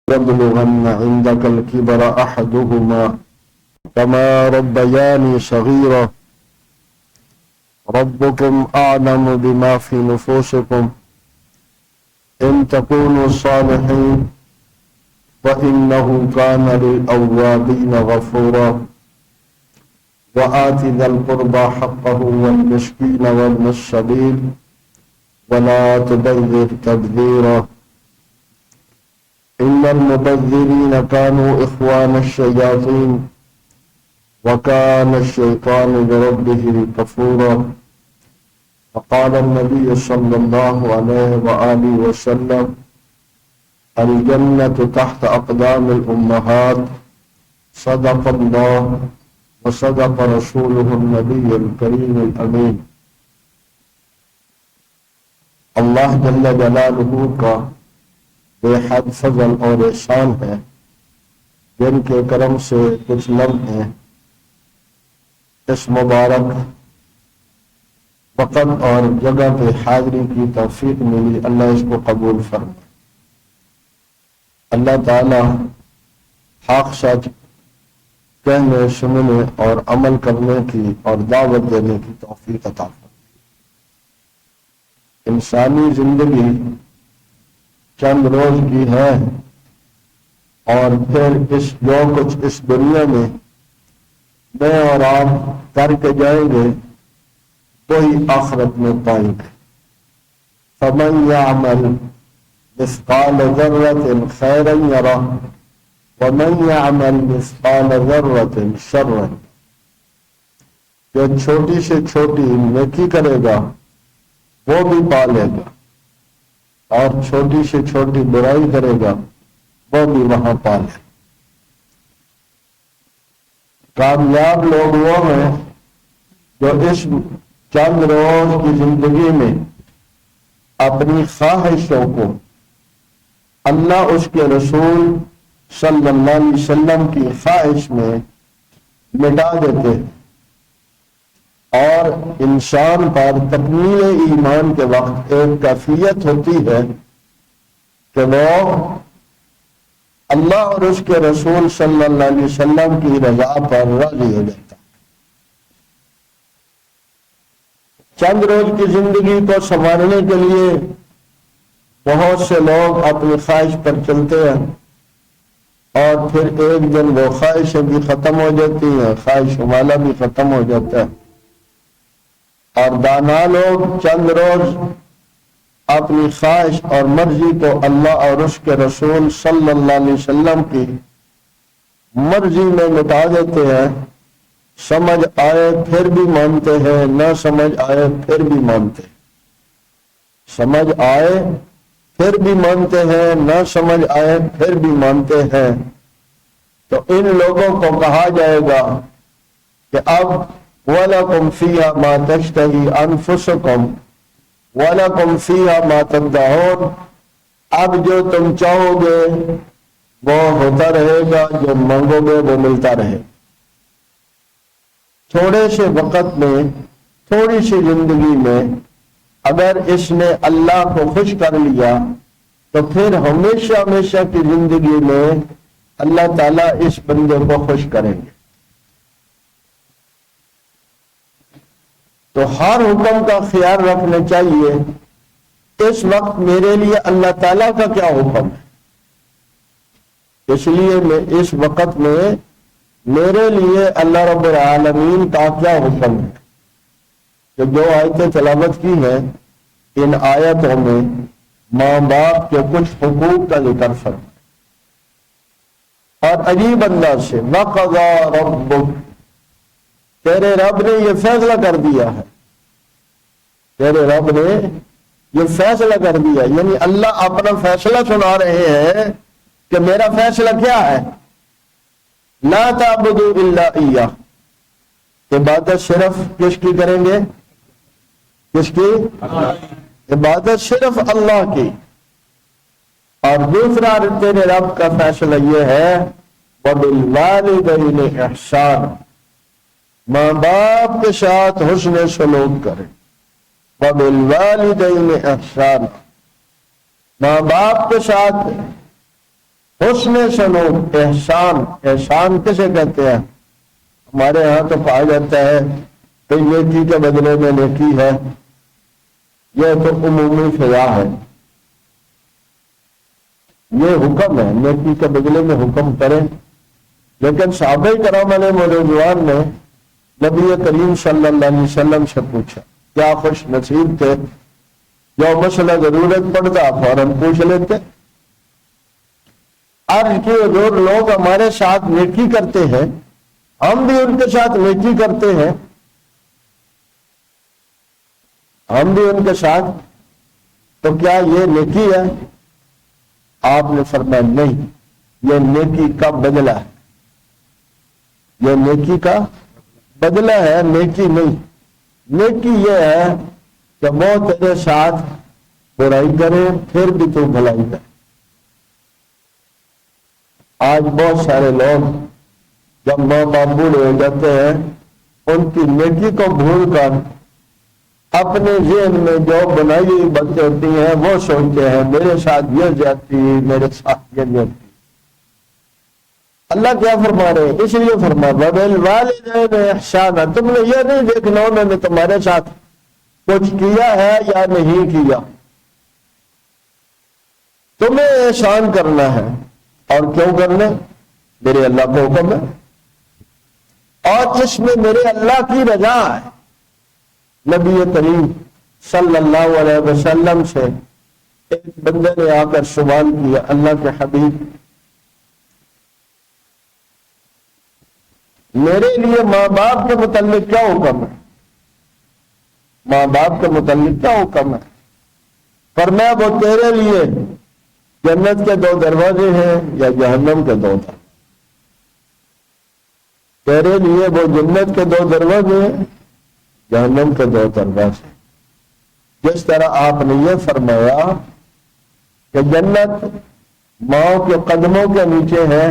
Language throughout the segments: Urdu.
يبلغن عندك الكبر أحدهما كما ربياني صغيرا ربكم أعلم بما في نفوسكم إن تكونوا صالحين فإنه كان للأوابين غفورا وآت ذا القربى حقه والمسكين وابن السبيل ولا تبذر تبذيرا إن المبذرين كانوا إخوان الشياطين وكان الشيطان لربه كفورا فقال النبي صلى الله عليه وآله وسلم الجنة تحت أقدام الأمهات صدق الله وصدق رسوله النبي الكريم الأمين۔ اللہ جل جلالہ کا بے حد فضل اور احسان ہے جن کے کرم سے کچھ لمحے اس مبارک وقت اور جگہ پہ حاضری کی توفیق ملی، اللہ اس کو قبول فرمائے۔ اللہ تعالی حق سچ کہنے، سننے اور عمل کرنے کی اور دعوت دینے کی توفیق عطا فرمائے۔ انسانی زندگی چند روز کی ہے اور پھر جو کچھ اس دنیا میں اور آپ کر کے جائیں گے وہی آخرت میں پائیں گے۔ فمن يعمل مثقال ذرة خيرا يره ومن يعمل مثقال ذرة شرا، جو چھوٹی سے چھوٹی نیکی کرے گا وہ بھی پا لے گا اور چھوٹی سے چھوٹی برائی کرے گا وہ بھی وہاں پا لے گا۔ کامیاب لوگ وہ ہیں جو اس چند روز کی زندگی میں اپنی خواہشوں کو اللہ اس کے رسول صلی اللہ علیہ وسلم کی خواہش میں مٹا دیتے ہیں، اور انسان پر تکمیل ایمان کے وقت ایک کیفیت ہوتی ہے کہ وہ اللہ اور اس کے رسول صلی اللہ علیہ وسلم کی رضا پر راضی ہو جاتا ہے۔ چند روز کی زندگی کو سنوارنے کے لیے بہت سے لوگ اپنی خواہش پر چلتے ہیں اور پھر ایک دن وہ خواہشیں بھی ختم ہو جاتی ہیں، خواہش والا بھی ختم ہو جاتا ہے، اور دانا لوگ چند روز اپنی خواہش اور مرضی کو اللہ اور اس کے رسول صلی اللہ علیہ وسلم کی مرضی میں مٹا دیتے ہیں، سمجھ آئے پھر بھی مانتے ہیں، نہ سمجھ آئے پھر بھی مانتے ہیں، سمجھ آئے پھر بھی مانتے ہیں، نہ سمجھ آئے پھر بھی مانتے ہیں۔ تو ان لوگوں کو کہا جائے گا کہ اب وَلَكُمْ فِيهَا مَا تَشْتَهِي أَنفُسُكُمْ وَلَكُمْ فِيهَا مَا تَدَّعُونَ، اب جو تم چاہو گے وہ ہوتا رہے گا، جو مانگو گے وہ ملتا رہے۔ تھوڑے سے وقت میں، تھوڑی سی زندگی میں اگر اس نے اللہ کو خوش کر لیا تو پھر ہمیشہ ہمیشہ کی زندگی میں اللہ تعالیٰ اس بندے کو خوش کریں گے۔ تو ہر حکم کا خیال رکھنا چاہیے، اس وقت میرے لیے اللہ تعالیٰ کا کیا حکم ہے، اس لیے میں اس وقت میں میرے لیے اللہ رب العالمین کا کیا حکم ہے۔ کہ جو آیتیں تلاوت کی ہیں ان آیتوں میں ماں باپ کے کچھ حقوق کا ذکر فرمایا، اور عجیب انداز سے وَقَضَىٰ رَبُّكَ، تیرے رب نے یہ فیصلہ کر دیا ہے، تیرے رب نے یہ فیصلہ کر دیا، یعنی اللہ اپنا فیصلہ سنا رہے ہیں کہ میرا فیصلہ کیا ہے، لا تعبدوا الا اياه، عبادت صرف کس کی کریں گے، کس کی؟ عبادت صرف اللہ کی۔ اور دوسرا تیرے رب کا فیصلہ یہ ہے وَبِالْوَالِدَيْنِ إِحْسَانًا، ماں باپ کے ساتھ حسن سلوک کریں۔ وَبِالْوَالِدَيْنِ إِحْسَانًا، ماں باپ کے ساتھ حسن سلوک، احسان، احسان کسے کہتے ہیں؟ ہمارے ہاں تو کہا جاتا ہے کہ نیکی کے بدلے میں نیکی ہے، یہ تو عمومی فضا ہے، یہ حکم ہے نیکی کے بدلے میں حکم کریں۔ لیکن صحابہ کرام علیہ رضوان نے نبی کریم صلی اللہ علیہ وسلم سے پوچھا، کیا خوش نصیب تھے جو مسئلہ ضرورت پڑتا فوراً پوچھ لیتے۔ عرض کی حضور لوگ ہمارے ساتھ نیکی کرتے ہیں، ہم بھی ان کے ساتھ نیکی کرتے ہیں، ہم بھی ان کے ساتھ، تو کیا یہ نیکی ہے؟ آپ نے فرمایا نہیں، یہ نیکی کا بدلہ ہے، یہ نیکی کا بدلہ ہے، نیکی نہیں۔ نیکی یہ ہے کہ وہ تیرے ساتھ برائی کرے پھر بھی تو بھلائی کرے۔ آج بہت سارے لوگ جب ماں باپ بوڑھے ہو جاتے ہیں ان کی نیکی کو بھول کر اپنے ذہن میں جو بنائی ہوئی باتیں ہوتی ہیں وہ سوچتے ہیں میرے ساتھ یہ جاتی، میرے ساتھ یہ جاتی۔ اللہ کیا فرما رہے ہیں؟ اس لیے فرما وَبِالْوَالِدَيْنِ احسانا، تم نے یہ نہیں دیکھنا انہوں نے تمہارے ساتھ کچھ کیا ہے یا نہیں کیا، تمہیں احسان کرنا ہے۔ اور کیوں کرنا؟ میرے اللہ کو حکم ہے اور اس میں میرے اللہ کی رضا ہے۔ نبی کریم صلی اللہ علیہ وسلم سے ایک بندے نے آ کر سوال کیا، اللہ کے حبیب میرے لیے ماں باپ کے متعلق کیا حکم ہے؟ ماں باپ کے متعلق کیا حکم ہے؟ فرمایا وہ تیرے لیے جنت کے 2 دروازے ہیں یا جہنم کے 2 دروازے؟ تیرے لیے وہ جنت کے 2 دروازے ہیں، جہنم کے 2 دروازے۔ جس طرح آپ نے یہ فرمایا کہ جنت ماں کے قدموں کے نیچے ہے،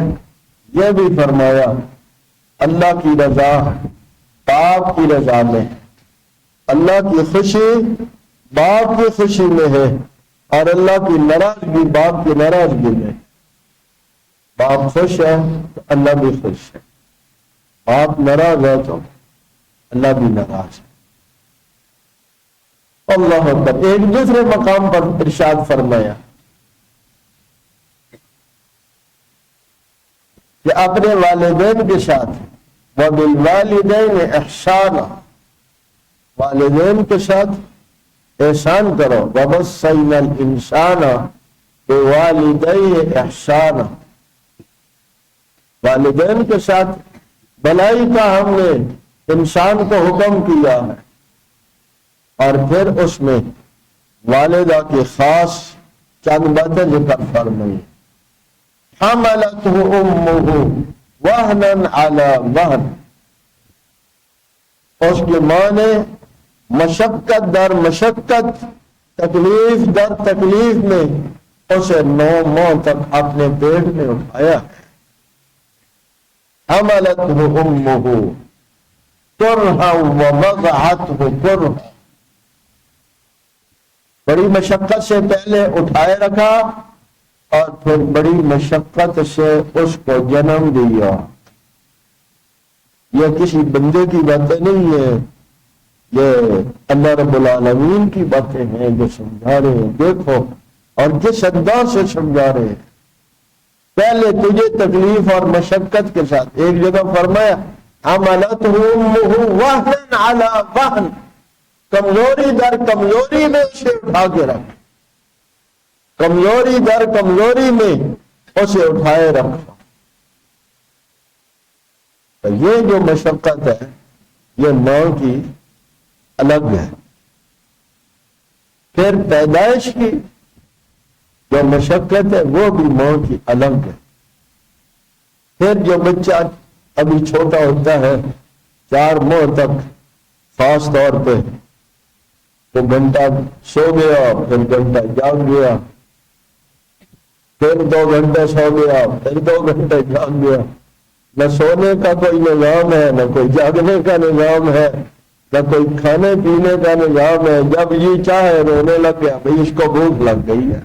یہ بھی فرمایا اللہ کی رضا باپ کی رضا میں، اللہ کی خوشی باپ کی خوشی میں ہے، اور اللہ کی ناراضگی باپ کی ناراضگی میں۔ باپ خوش ہے تو اللہ بھی خوش ہے، باپ ناراض ہے تو اللہ بھی ناراض ہے۔ اللہ اکبر۔ ایک دوسرے مقام پر ارشاد فرمایا کہ اپنے والدین کے ساتھ وَبِالْوَالِدَيْنِ احسانا، والدین کے ساتھ احسان کرو۔ وَوَصَّيْنَا الْإِنسَانَ بِوَالِدَيْهِ احسانا، والدین کے ساتھ بھلائی کا ہم نے انسان کو حکم کیا ہے۔ اور پھر اس میں والدہ کی خاص چند باتیں ذکر فرمائی۔ حملته امه وهنا على وهن، اس کی ماں نے مشقت در مشقت، تکلیف در تکلیف میں اسے 9 ماہ تک اپنے پیٹ میں اٹھایا ہے۔ حملته امه کرہا ووضعته کرہا، بڑی مشقت سے پہلے اٹھائے رکھا اور پھر بڑی مشقت سے اس کو جنم دیا۔ یہ کسی بندے کی باتیں نہیں ہے، یہ اللہ رب العالمین کی باتیں ہیں جو سمجھا رہے ہیں۔ دیکھو اور کس انداز سے سمجھا رہے ہیں۔ پہلے تجھے تکلیف اور مشقت کے ساتھ، ایک جگہ فرمایا حملته امه وهنا على وهن، کمزوری در کمزوری میں اسے اٹھا کے رکھ، کمزوری در کمزوری میں اسے اٹھائے رکھا۔ تو یہ جو مشقت ہے یہ ماں کی الگ ہے۔ پھر پیدائش کی جو مشقت ہے وہ بھی ماں کی الگ ہے۔ پھر جو بچہ ابھی چھوٹا ہوتا ہے 4 ماہ تک، خاص طور پہ تو گھنٹہ سو گیا، پھر گھنٹہ جاگ گیا، پھر 2 گھنٹے سو گیا، پھر 2 گھنٹے جاگ گیا۔ نہ سونے کا کوئی نظام ہے، نہ کوئی جاگنے کا نظام ہے، نہ کوئی کھانے پینے کا نظام ہے۔ جب یہ چاہے رونے لگ گیا، بھئی اس کو بھوک لگ گئی ہے۔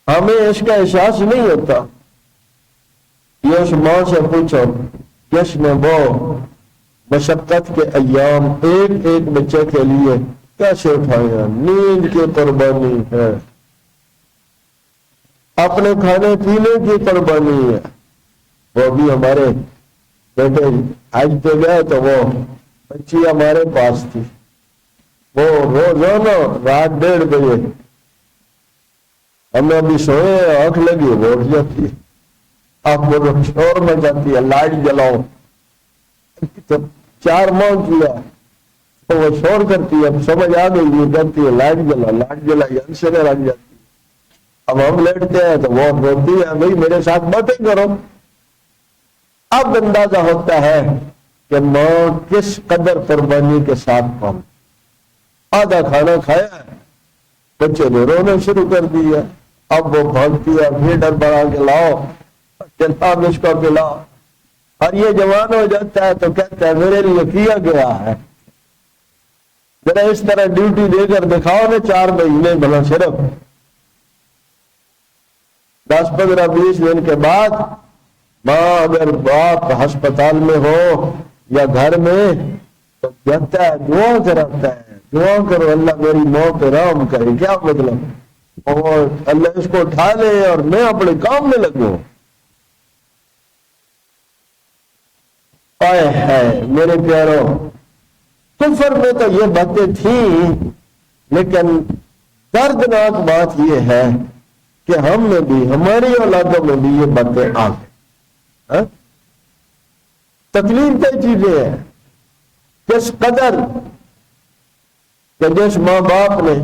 ہمیں اس کا احساس نہیں ہوتا. یہ اس ماں سے پوچھو جس نے وہ مشقت کے ایام ایک ایک بچے کے لیے کیسے اٹھایا. نیند کی قربانی ہے، اپنے کھانے پینے کی قربانی ہے. وہ بھی ہمارے بیٹے حج پہ گئے تو وہ بچی ہمارے پاس تھی. وہ روزانہ رات 1:30 بجے ہمیں ابھی سوئے آنکھ لگی وہ اٹھ جاتی ہے. آپ وہ شور میں جاتی ہے لائٹ جلاؤ. تو 4 ماہ کیا تو وہ شور کرتی ہے. اب سمجھ آ گئی یہ کرتی ہے لائٹ جلا، لائٹ جلائی انسرے لگ جاتی ہے. اب ہم لیٹتے ہیں تو وہ روتی ہے بھائی میرے ساتھ باتیں کرو. اب اندازہ ہوتا ہے کہ ماں کس قدر قربانی کے ساتھ پہنچ. آدھا کھانا کھایا ہے بچے نے رونا شروع کر دیا. اب وہ بھاگتی ہے فیڈر بڑھا کے لاؤ چلام اس کو پلاؤ. اور یہ جوان ہو جاتا ہے تو کہتا ہے میرے لیے کیا گیا ہے. ذرا اس طرح ڈیوٹی دے کر دکھاؤ نا 4 مہینے بھلا صرف 10 15 20 دن کے بعد ماں اگر باپ ہسپتال میں ہو یا گھر میں تو کہتا ہے دعا کراتا ہے دعا کرو اللہ میری موت رحم کرے. کیا مطلب؟ اور اللہ اس کو اٹھا لے اور میں اپنے کام میں لگوں. آئے ہے میرے پیاروں، کفر میں تو یہ باتیں تھیں لیکن دردناک بات یہ ہے کہ ہم میں بھی ہماری اولادوں میں بھی یہ باتیں آ گئی. تکلیف دہ چیزیں ہیں. کس قدر کہ جس ماں باپ نے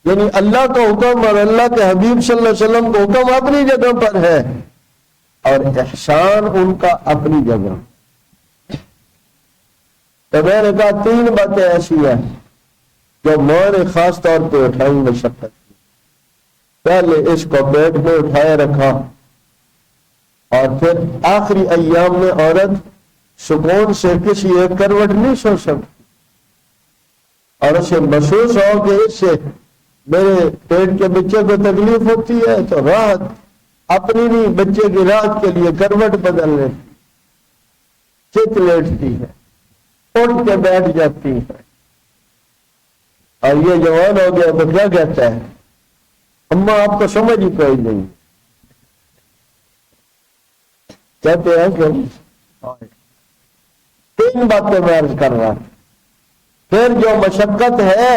یعنی اللہ کا حکم اور اللہ کے حبیب صلی اللہ علیہ وسلم کا حکم اپنی جگہ پر ہے اور احسان ان کا اپنی جگہ. تو میں نے کہا 3 باتیں ایسی ہیں جو ماں نے خاص طور پہ اٹھائی مشقت کی. پہلے اس کو پیٹ میں اٹھائے رکھا اور پھر آخری ایام میں عورت سکون سے کسی ایک کروٹ نہیں سو سکتی اور اسے محسوس ہو کہ اس سے میرے پیٹ کے بچے کو تکلیف ہوتی ہے تو راحت اپنی نہیں بچے کی راحت کے لیے کروٹ بدل لیتی، چت لیٹتی ہے، اٹھ کے بیٹھ جاتی ہے. اور یہ جوان ہو گیا تو کیا کہتا ہے اماں آپ کو سمجھ ہی کوئی نہیں. کہتے ہیں کہ 3 باتیں میں عرض کر رہا ہوں. پھر جو مشقت ہے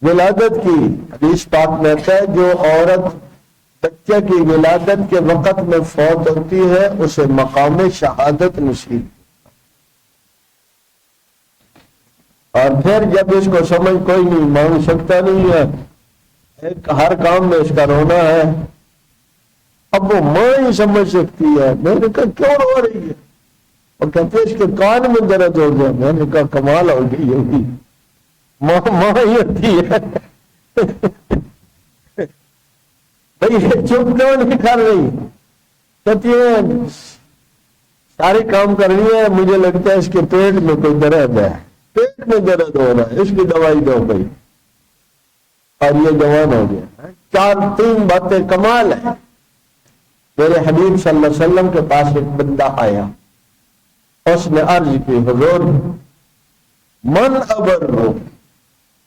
ولادت کی، حدیث پاک میں ہے جو عورت بچے کی ولادت کے وقت میں فوت ہوتی ہے اسے مقام شہادت نصیب. اور پھر جب اس کو سمجھ کوئی نہیں مانگ سکتا نہیں ہے ہر کام میں اس کا رونا ہے. اب وہ ماں ہی سمجھ سکتی ہے. میں نے کہا کیوں رو رہی ہے؟ اور کہتے اس کے کان میں درد ہو گیا. میں نے کہا کمال ہو گئی ہوگی ماں ہی ہوتی ہے. بھائی چپ کیوں نہیں کر رہی؟ کہتی ہے سارے کام کر رہی ہے مجھے لگتا ہے اس کے پیٹ میں کوئی درد ہے، پیٹ میں درد ہو رہا ہے، اس کی دوائی دو بھائی. اور یہ جوان ہو گیا. 3 باتیں کمال ہیں. میرے حبیب صلی اللہ علیہ وسلم کے پاس ایک بندہ آیا، اس نے عرض کی حضور من ابر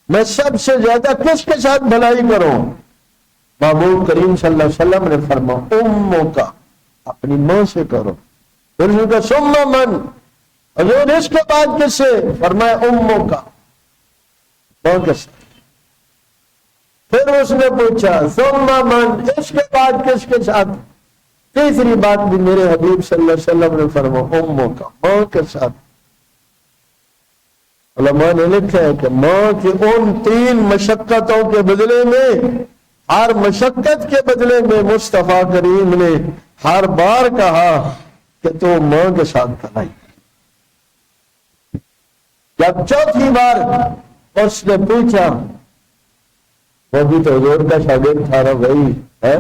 میں سب سے زیادہ کس کے ساتھ بھلائی کروں؟ محبوب کریم صلی اللہ علیہ وسلم نے فرمایا اموں کا، اپنی ماں سے کرو. پھر اس نے کہا ثم من، حضور اس کے بعد کس سے؟ فرمایا اموں کا، ماں کے ساتھ. پھر اس نے پوچھا ثم من، اس کے بعد کس کے ساتھ؟ تیسری بات بھی میرے حبیب صلی اللہ علیہ وسلم نے فرمایا اموں کا، ماں کے ساتھ. علماء نے لکھا ہے کہ ماں کی ان 3 مشقتوں کے بدلے میں، ہر مشقت کے بدلے میں مصطفیٰ کریم نے ہر بار کہا کہ تو ماں کے ساتھ بھلائی. جب 4تھی بار اس نے پوچھا، وہ بھی تو حضور کا شاگرد تھا نا بھائی ہے،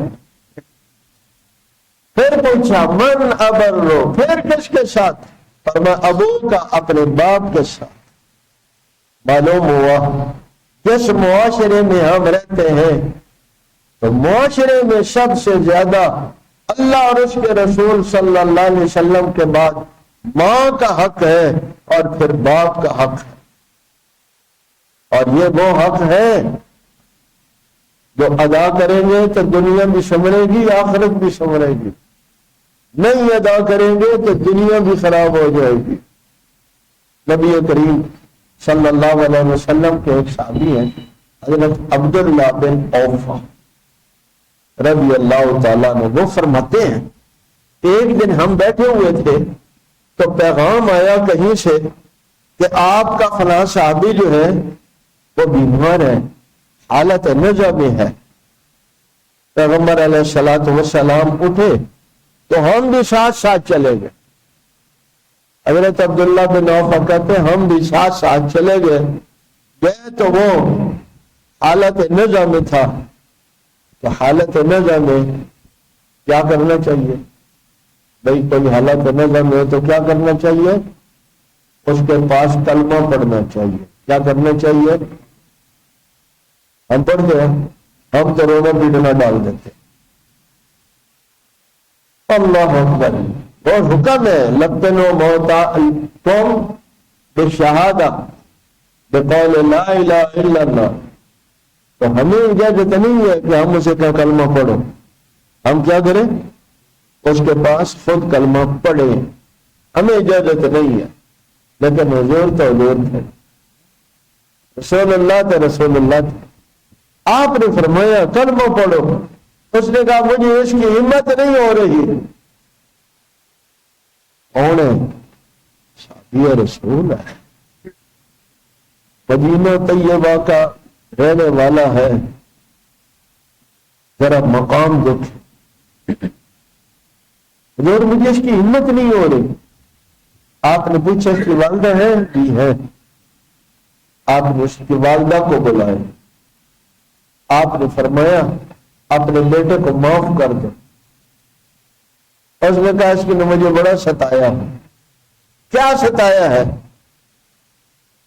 پھر پوچھا من ابر رو، پھر کس کے ساتھ؟ فرمایا ابو کا، اپنے باپ کے ساتھ. معلوم ہوا جس معاشرے میں ہم رہتے ہیں تو معاشرے میں سب سے زیادہ اللہ اور اس کے رسول صلی اللہ علیہ وسلم کے بعد ماں کا حق ہے اور پھر باپ کا حق ہے، اور یہ وہ حق ہے جو ادا کریں گے تو دنیا بھی سنورے گی، آخرت بھی سنورے گی، نہیں ادا کریں گے تو دنیا بھی خراب ہو جائے گی۔ نبی کریم صلی اللہ علیہ وسلم کے ایک صحابی ہیں حضرت عبداللہ بن اوفا رضی اللہ تعالیٰ نے، وہ فرماتے ہیں ایک دن ہم بیٹھے ہوئے تھے تو پیغام آیا کہیں سے کہ آپ کا فلاں صحابی جو ہے وہ بیمار ہے، حالت نزع میں ہے۔ پیغمبر علیہ الصلوۃ والسلام اٹھے تو ہم بھی ساتھ ساتھ چلے گئے۔ حضرت عبداللہ بن اوفا کہتے ہیں ہم بھی ساتھ ساتھ چلے گئے تو وہ حالت نزع میں تھا۔ تو حالت نزع میں کیا کرنا چاہیے؟ بھائی کوئی حالت نزع میں تو کیا کرنا چاہیے؟ اس کے پاس کلمہ پڑھنا چاہیے۔ کیا کرنا چاہیے؟ ہم پڑھتے ہیں، ہم تو رونا پیٹنا ڈال دیتے۔ اللہ اکبر، اور حکم ہے لقنوا موتاکم بالشہادہ بقول لا الہ الا اللہ، تو ہمیں اجازت نہیں ہے کہ ہم اسے کیا کلمہ پڑھو، ہم کیا کریں؟ اس کے پاس خود کلمہ پڑھیں، ہمیں اجازت نہیں ہے۔ لیکن حضور تو حضور تھے، رسول اللہ تھے، رسول اللہ تھے، آپ نے فرمایا کلمہ پڑھو۔ اس نے کہا مجھے اس کی ہمت نہیں ہو رہی۔ کون ہے؟ صحابی رسول ہے، مدینہ طیبہ کا رہنے والا ہے، ذرا مقام دیکھ، حضور مجھے اس کی ہمت نہیں ہو رہی۔ آپ نے پوچھا اس کی والدہ ہے؟ جی ہے۔ آپ نے اس کی والدہ کو بلایا، آپ نے فرمایا اپنے بیٹے کو معاف کر دو۔ اس نے کہا اس نے مجھے بڑا ستایا ہے۔ کیا ستایا ہے؟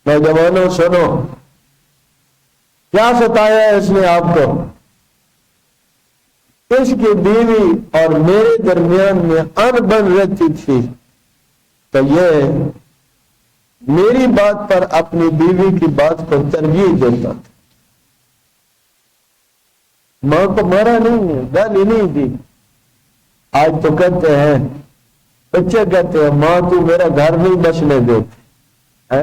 نوجوانوں سنو، کیا ستایا ہے اس نے آپ کو؟ اس کی بیوی اور میرے درمیان میں ان بن رہتی تھی تو یہ میری بات پر اپنی بیوی کی بات کو ترجیح دیتا تھا۔ ماں کو مارا نہیں ہے، گالی نہیں دی۔ آج تو کہتے ہیں، بچے کہتے ہیں ماں تو میرا گھر نہیں بسنے دیتی۔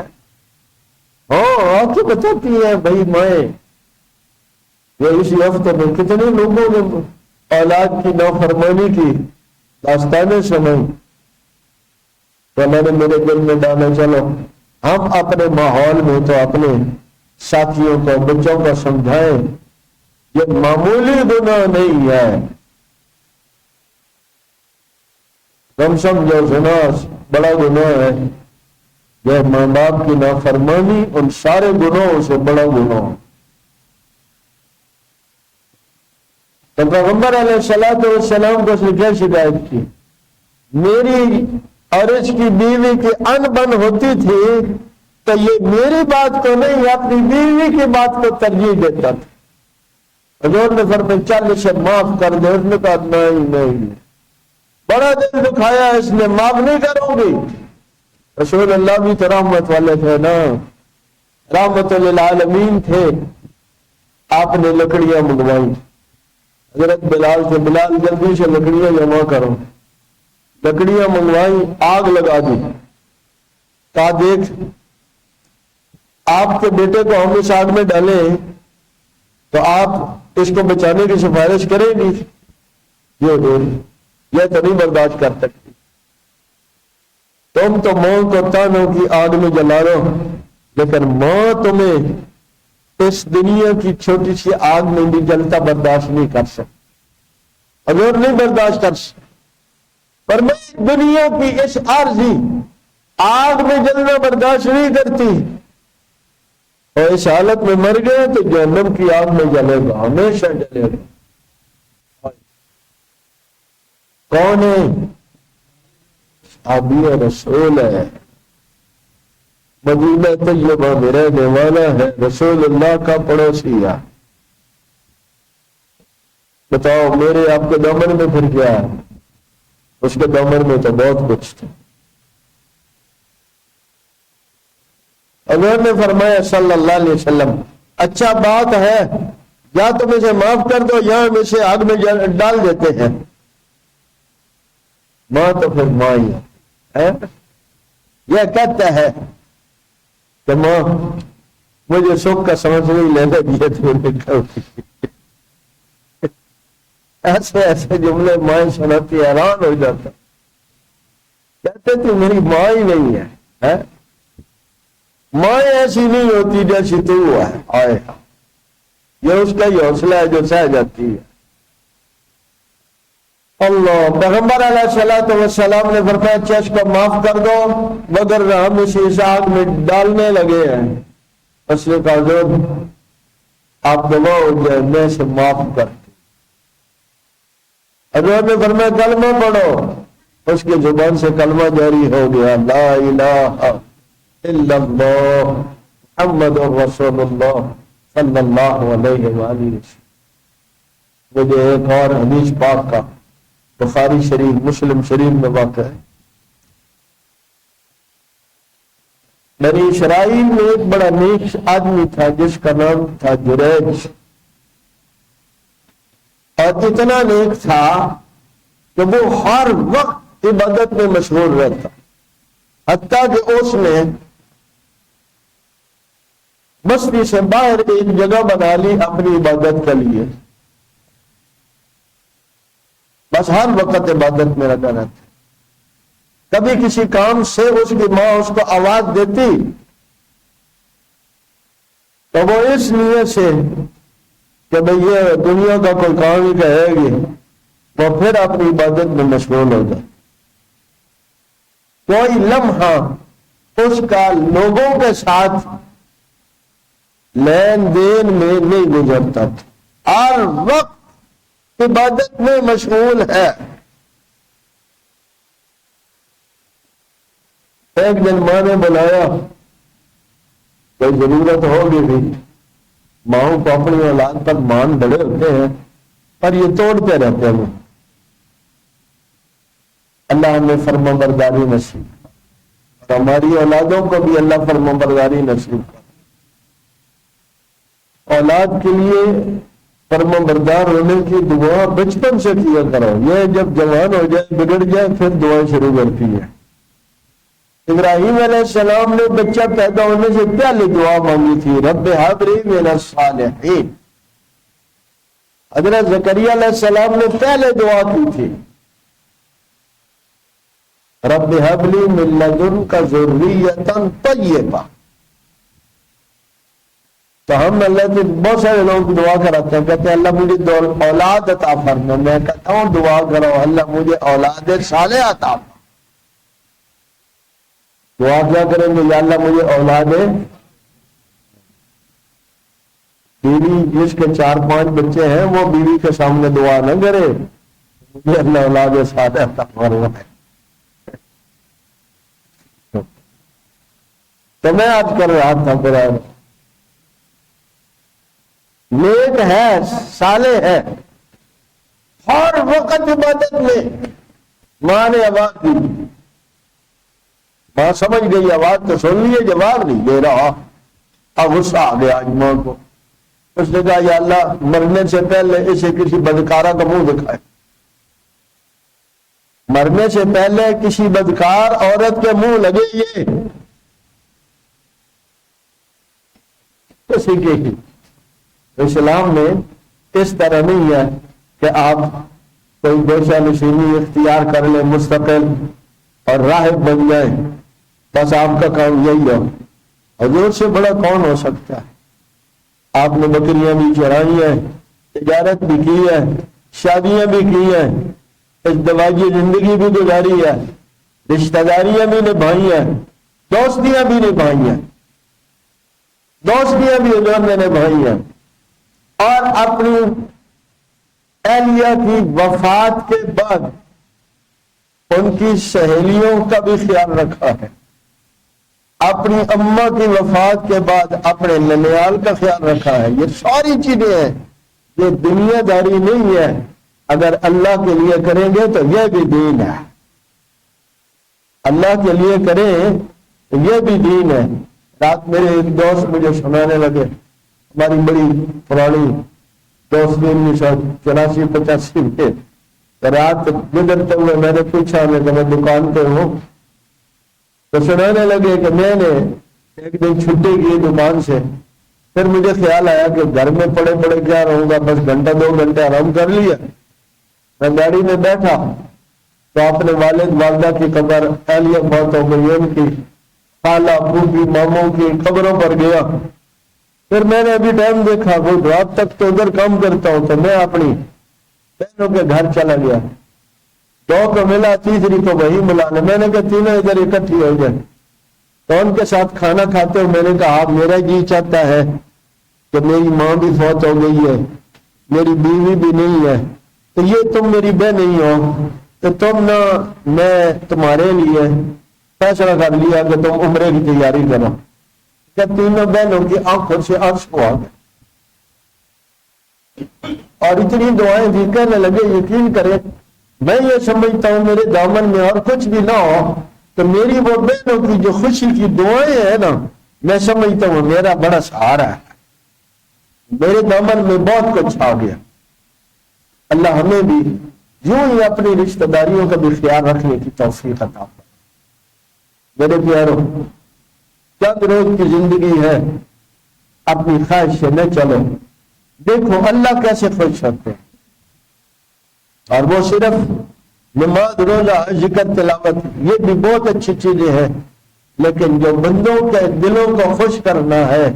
ہاں آپ تو بتاتی ہے بھائی مائیں، یہ اسی ہفتے میں کتنے لوگوں نے اولاد کی نافرمانی کی داستانیں سنائی۔ تو میں نے میرے دل میں ڈالا چلو ہم اپنے ماحول میں تو اپنے ساتھیوں کو بچوں کو سمجھائیں یہ معمولی گناہ نہیں ہے، تم سمجھو گناہ بڑا گناہ ہے، یہ ماں باپ کی نافرمانی ان سارے گناہوں سے بڑا گناہ ہے۔ تو پیغمبر علیہ الصلوۃ والسلام کو اس نے کیا شکایت کی؟ میری اور اس کی بیوی کی ان بن ہوتی تھی تو یہ میری بات کو نہیں اپنی بیوی کی بات کو ترجیح دیتا تھا۔ حضور نے فرمایا چل اسے معاف کر دے۔ اس نے کہا نہیں، بڑا دل دکھایا اس نے، معاف نہیں کروں گی۔ رسول اللہ بھی تو رحمت والے تھے نا، رحمت للعالمین تھے۔ آپ نے لکڑیاں منگوائی حضرت بلال سے، بلال جلدی سے لکڑیاں جمع کرو۔ لکڑیاں منگوائی، آگ لگا دی، کہا دیکھ آپ کے بیٹے کو ہم اس آگ میں ڈالیں تو آپ اس کو بچانے کی سفارش کریں گی؟ یہ تو نہیں برداشت کر سکتی، تم تو ماں کو تانوں کی آگ میں جلا رہو، لیکن ماں تمہیں اس دنیا کی چھوٹی سی آگ میں بھی جلتا برداشت نہیں کر سکتی۔ حضور نہیں برداشت کر سکتے، پر میں دنیا کی اس عارضی آگ میں جلنا برداشت نہیں کرتی، اور اس حالت میں مر گئے تو جہنم کی آگ میں جلے گا، ہمیشہ جلے گا۔ کون ہے؟ صحابی رسول ہے، مدینہ طیبہ میں رہنے والا ہے، رسول اللہ کا پڑوسی ہے۔ بتاؤ میرے آپ کے دامن میں پھر کیا ہے؟ اس کے دامن میں تو بہت کچھ تھا۔ حضور نے فرمایا صلی اللہ علیہ وسلم اچھا بات ہے یا تم اسے معاف کر دو یا ہم اسے آگ میں ڈال دیتے ہیں۔ ماں تو پھر ماں ہی ہے، یہ کہتا ہے کہ ماں مجھے سکھ کا سمجھ نہیں لینے دیے تھے، ایسے ایسے جملے مائیں سناتی حیران ہو جاتا، کہتے تھی میری ماں ہی نہیں ہے۔ مائیں ایسی نہیں ہوتی جیسی تو ہے، آئے یہ اس کا ہی حوصلہ ہے جو سہ جاتی ہے۔ اللہ پیغمبر علیہ الصلوۃ والسلام نے فرمایا اچھا اس کو معاف کر دو مگر ہم اسے اس آگ میں ڈالنے لگے ہیں۔ اس نے کہا حضور آپ گواہ ہو جائے میں اسے معاف کر دوں۔ حضور نے فرمایا کلمہ پڑھو، اس کی زبان سے کلمہ جاری ہو گیا، لا الہ الا اللہ محمد رسول اللہ صلی اللہ علیہ وآلہ وسلم۔ مجھے ایک اور حدیث پاک کا بخاری شریف مسلم شریف میں واقع ہے، بنی اسرائیل میں ایک بڑا نیک آدمی تھا جس کا نام تھا جریج، اور اتنا نیک تھا کہ وہ ہر وقت عبادت میں مشغول رہتا، حتیٰ کہ اس نے بستی سے باہر ایک جگہ بنا لی اپنی عبادت کے لیے، بس ہر وقت عبادت میں لگا رہتا۔ کبھی کسی کام سے اس کی ماں اس کو آواز دیتی تو وہ اس لیے سے کہ بھئی یہ دنیا کا کوئی کام ہی کہے گی، وہ پھر اپنی عبادت میں مشغول ہو جائے۔ کوئی لمحہ اس کا لوگوں کے ساتھ لین دین میں نہیں گزرتا تھا، ہر وقت عبادت میں مشغول ہے۔ ایک دن ماں نے بلایا، کوئی ضرورت ہوگی بھی، ماؤں کو اپنی اولاد پر مان بڑے ہوتے ہیں پر یہ توڑتے رہتے ہیں۔ اللہ ہمیں فرما برداری نصیب، اور ہماری اولادوں کو بھی اللہ فرما برداری نصیب کر۔ اولاد کے لیے فرما بردار ہونے کی دعا بچپن سے کیا کرو، یہ جب جوان ہو جائے بگڑ جائے پھر دعائیں شروع کرتی ہے۔ ابراہیم علیہ السلام نے بچہ پیدا ہونے سے پہلے دعا مانگی تھی، رب ہب لی من الصالحین۔ حضرت زکریا علیہ السلام نے پہلے دعا کی تھی، رب ہب لی من لدنک ذریۃ طیبہ۔ تو ہم اللہ سے بہت سارے لوگ دعا کراتے ہیں، کہتے ہیں اللہ مجھے اولاد عطا فرما، میں کہتا ہوں دعا کرو اللہ مجھے اولاد صالح عطا فرما۔ دعا کیا کریں گے؟ یا اللہ مجھے اولاد، بیوی جس کے 4-5 بچے ہیں وہ بیوی کے سامنے دعا نہ کرے مجھے اللہ اولاد صالح عطا فرما۔ تو میں آج کر رہا تھا قرآن، نیک ہے صالح ہے، ہر وقت عبادت میں۔ ماں نے آواز دی، ماں سمجھ گئی، آواز تو سن لیے، جواب نہیں دے رہا۔ اب غصہ آ گیا آج ماں کو، اس نے کہا یا اللہ مرنے سے پہلے اسے کسی بدکارہ کا منہ دکھائے، مرنے سے پہلے کسی بدکار عورت کے منہ لگے یہ کسی کے ہی۔ اسلام میں اس طرح نہیں ہے کہ آپ کوئی گوشہ نشینی اختیار کر لیں مستقل اور راہب بن جائیں، بس آپ کا کام یہی ہو۔ حضور سے بڑا کون ہو سکتا ہے؟ آپ نے بکریاں بھی چرائی ہیں، تجارت بھی کی ہے، شادیاں بھی کی ہیں، ازدواجی زندگی بھی گزاری ہے، رشتہ داریاں بھی نبھائی ہیں، دوستیاں بھی نبھائی ہیں، دوستیاں بھی حضور نے نبھائی ہیں، اور اپنی اہلیہ کی وفات کے بعد ان کی سہیلیوں کا بھی خیال رکھا ہے، اپنی اماں کی وفات کے بعد اپنے ننیال کا خیال رکھا ہے۔ یہ ساری چیزیں ہیں یہ دنیا داری نہیں ہے، اگر اللہ کے لیے کریں گے تو یہ بھی دین ہے، اللہ کے لیے کریں تو یہ بھی دین ہے۔ رات میرے ایک دوست مجھے سنانے لگے، ہماری بڑی پرانی دوست 1984-85 میں، رات گزرتے ہوئے میں نے پوچھا، میں دکان پہ ہوں، تو سنانے لگے کہ میں نے ایک دن چھٹی کی دکان سے، پھر مجھے خیال آیا کہ گھر میں پڑے پڑے کیا رہوں گا، بس گھنٹہ 2 گھنٹے آرام کر لیا۔ میں گاڑی میں بیٹھا تو اپنے والد والدہ کی قبر، اہلیہ فوت ہو گئی ان کی، خالہ ابو کی، ماموں کی قبروں پر گیا۔ پھر میں نے ابھی ٹائم دیکھا، وہ رات تک تو ادھر کام کرتا ہوں، تو میں اپنی بہنوں کے گھر چلا گیا، 2 کو ملا، تیسری کو وہی ملا لے، میں نے کہا تینوں ادھر اکٹھی ہو جائے، تو ان کے ساتھ کھانا کھاتے ہوئے میں نے کہا میرا جی چاہتا ہے کہ میری ماں بھی فوت ہو گئی ہے، میری بیوی بھی نہیں ہے، تو یہ تم میری بہن نہیں ہو، تو تم نہ، میں تمہارے لیے فیصلہ کر لیا کہ تم عمرے کی تیاری کرو۔ کہ تینوں بہنوں کی آنکھوں سے آنسو آ گئے اور اتنی دعائیں دی، کہنے لگے یقین کرے میں یہ سمجھتا ہوں میرے دامن میں اور کچھ بھی نہ ہو تو میری وہ بہنوں کی جو خوشی کی دعائیں ہیں نا، میں سمجھتا ہوں میرا بڑا سہارا ہے، میرے دامن میں بہت کچھ آ گیا۔ اللہ ہمیں بھی یوں ہی اپنی رشتہ داریوں کا بھی خیال رکھنے کی توفیق عطا فرمائے۔ میرے پیاروں، چند روز کی زندگی ہے، اپنی خواہش سے نہ چلو، دیکھو اللہ کیسے خوش ہوتے ہیں، اور وہ صرف نماز، روزہ، ذکر، تلاوت یہ بھی بہت اچھی چیزیں ہیں، لیکن جو بندوں کے دلوں کو خوش کرنا ہے،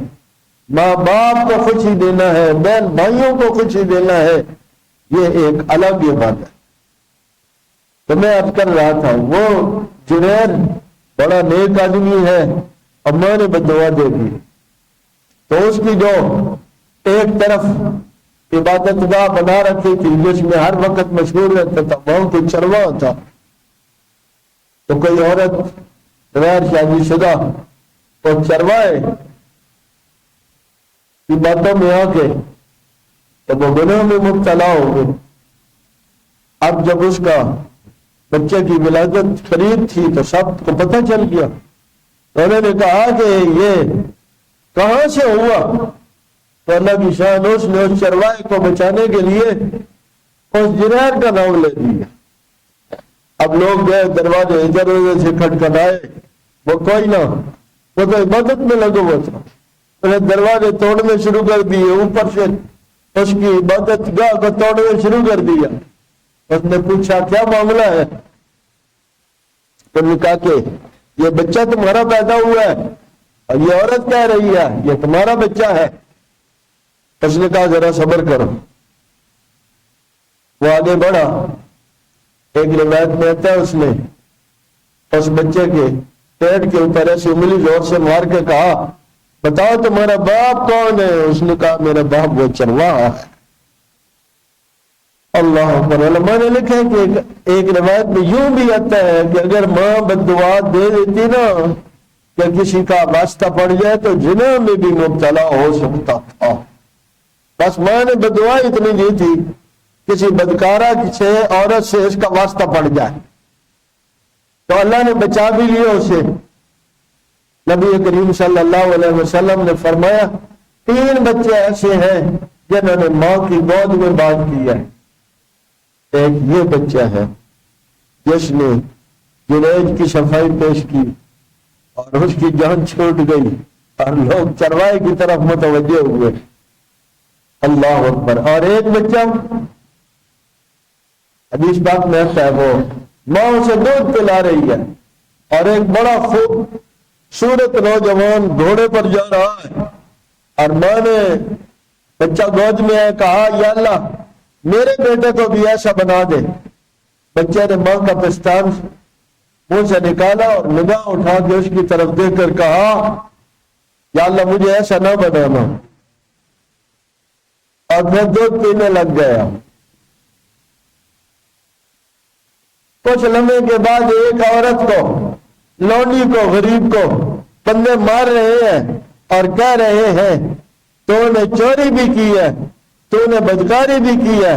ماں باپ کو خوشی دینا ہے، بہن بھائیوں کو خوشی دینا ہے، یہ ایک الگ ہی بات ہے۔ تو میں اب کر رہا تھا، وہ جنید بڑا نیک آدمی ہے، اماں نے بددعا دے دی، تو اس کی جو ایک طرف عبادت گاہ بنا رکھی تھی جس میں ہر وقت مشغول رہتا تھا، وہاں کوئی چرواہا تھا، تو کوئی عورت غیر شادی شدہ اور چرواہے کی باتوں میں آ کے تو وہ گناہ میں مبتلا ہو گئے۔ اب جب اس کا بچے کی ولادت قریب تھی تو سب کو پتہ چل گیا، تو انہوں نے کہا کہ یہ کہاں سے ہوا، تو اللہ کی شان اس نے اس چرواہے کو بچانے کے لیے اس جنید کا نام لے دیا۔ اب لوگ گئے، دروازے ادھر ادھر سے کھٹکھٹائے، وہ کوئی نہ، وہ تو عبادت میں لگا ہوا تھا، انہیں دروازے توڑنے شروع کر دیے، اوپر سے اس کی عبادت گاہ کو توڑنے شروع کر دیا۔ اس نے پوچھا کیا معاملہ ہے، تو نے کہا کہ یہ بچہ تمہارا پیدا ہوا ہے اور یہ عورت کہہ رہی ہے یہ تمہارا بچہ ہے۔ اس نے کہا ذرا صبر کرو۔ وہ آگے بڑھا، ایک روایت میں آتا ہے اس نے اس بچے کے پیٹ کے اوپر ایسی انگلی زور سے مار کے کہا بتاؤ تمہارا باپ کون ہے، اس نے کہا میرا باپ وہ چرواہا ہے۔ اللہ اکبر۔ علماء نے لکھا ہے کہ ایک روایت میں یوں بھی آتا ہے کہ اگر ماں بددعا دے دیتی نا کہ کسی کا واسطہ پڑ جائے تو زنا میں بھی مبتلا ہو سکتا تھا، بس ماں نے بددعا اتنی دی تھی کسی بدکارہ سے عورت سے اس کا واسطہ پڑ جائے تو اللہ نے بچا بھی لیا اسے۔ نبی کریم صلی اللہ علیہ وسلم نے فرمایا 3 بچے ایسے ہیں جنہوں نے ماں کی گود میں بات کی ہے۔ ایک یہ بچہ ہے جس نے جنید کی صفائی پیش کی اور اس کی جان چھوٹ گئی اور لوگ چرواہے کی طرف متوجہ ہوئے، اللہ اکبر۔ اور ایک بچہ حدیث پاک میں آتا ہے وہ ماں اسے دودھ پلا رہی ہے اور ایک بڑا خوبصورت نوجوان گھوڑے پر جا رہا ہے اور ماں نے بچہ گود میں ہے کہا یا اللہ میرے بیٹے کو بھی ایسا بنا دے۔ بچے نے ماں کا پستان منہ سے نکالا اور نگاہ اٹھا کے اس کی طرف دیکھ کر کہا یا اللہ مجھے ایسا نہ بنانا، اور میں دودھ پینے لگ گیا۔ کچھ لمحے کے بعد ایک عورت کو، لونڈی کو، غریب کو بندے مار رہے ہیں اور کہہ رہے ہیں تو نے چوری بھی کی ہے تو نے بدکاری بھی کی ہے